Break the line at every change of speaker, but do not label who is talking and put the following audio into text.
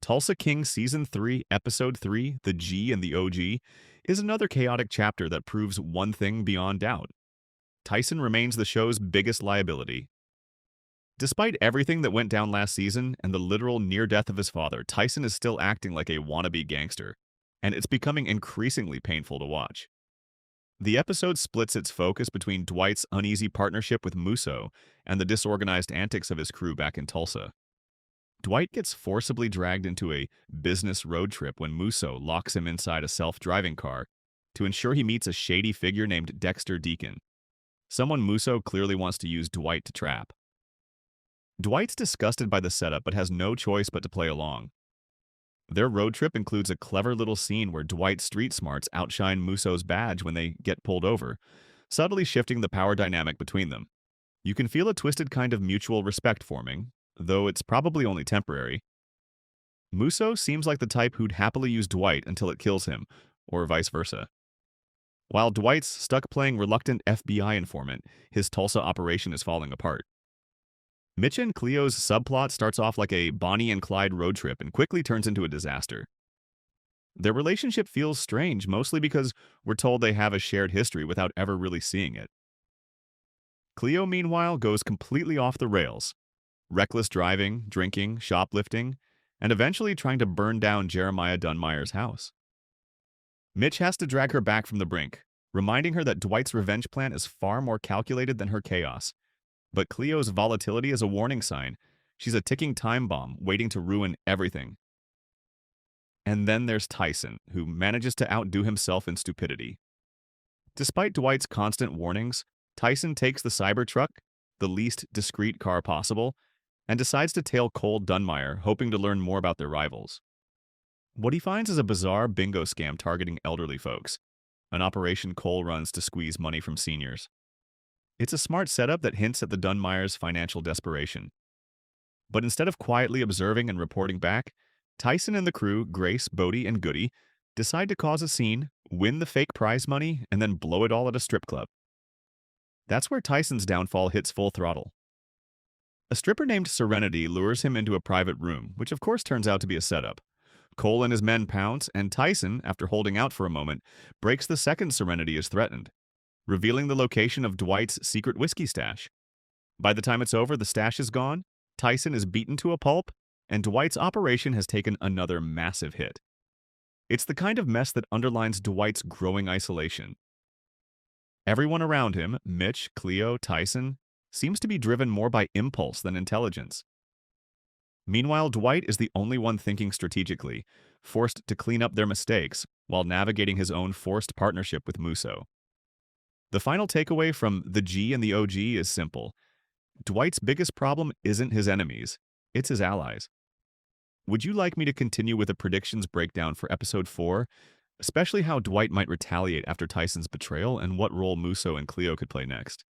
Tulsa King Season 3, Episode 3, The G and the OG, is another chaotic chapter that proves one thing beyond doubt. Tyson remains the show's biggest liability. Despite everything that went down last season and the literal near death of his father, Tyson is still acting like a wannabe gangster, and it's becoming increasingly painful to watch. The episode splits its focus between Dwight's uneasy partnership with Musso and the disorganized antics of his crew back in Tulsa. Dwight gets forcibly dragged into a business road trip when Musso locks him inside a self-driving car to ensure he meets a shady figure named Dexter Deacon, someone Musso clearly wants to use Dwight to trap. Dwight's disgusted by the setup but has no choice but to play along. Their road trip includes a clever little scene where Dwight's street smarts outshine Musso's badge when they get pulled over, subtly shifting the power dynamic between them. You can feel a twisted kind of mutual respect forming, though it's probably only temporary. Musso seems like the type who'd happily use Dwight until it kills him, or vice versa. While Dwight's stuck playing reluctant FBI informant, his Tulsa operation is falling apart. Mitch and Cleo's subplot starts off like a Bonnie and Clyde road trip and quickly turns into a disaster. Their relationship feels strange, mostly because we're told they have a shared history without ever really seeing it. Cleo, meanwhile, goes completely off the rails. Reckless driving, drinking, shoplifting, and eventually trying to burn down Jeremiah Dunmire's house. Mitch has to drag her back from the brink, reminding her that Dwight's revenge plan is far more calculated than her chaos. But Cleo's volatility is a warning sign. She's a ticking time bomb waiting to ruin everything. And then there's Tyson, who manages to outdo himself in stupidity. Despite Dwight's constant warnings, Tyson takes the Cybertruck, the least discreet car possible, and decides to tail Cole Dunmire, hoping to learn more about their rivals. What he finds is a bizarre bingo scam targeting elderly folks, an operation Cole runs to squeeze money from seniors. It's a smart setup that hints at the Dunmires' financial desperation. But instead of quietly observing and reporting back, Tyson and the crew, Grace, Bodie, and Goody, decide to cause a scene, win the fake prize money, and then blow it all at a strip club. That's where Tyson's downfall hits full throttle. A stripper named Serenity lures him into a private room, which of course turns out to be a setup. Cole and his men pounce, and Tyson, after holding out for a moment, breaks the second Serenity as threatened, revealing the location of Dwight's secret whiskey stash. By the time it's over, the stash is gone, Tyson is beaten to a pulp, and Dwight's operation has taken another massive hit. It's the kind of mess that underlines Dwight's growing isolation. Everyone around him, Mitch, Cleo, Tyson, seems to be driven more by impulse than intelligence. Meanwhile, Dwight is the only one thinking strategically, forced to clean up their mistakes while navigating his own forced partnership with Musso. The final takeaway from The G and the OG is simple. Dwight's biggest problem isn't his enemies, it's his allies. Would you like me to continue with a predictions breakdown for Episode 4, especially how Dwight might retaliate after Tyson's betrayal and what role Musso and Cleo could play next?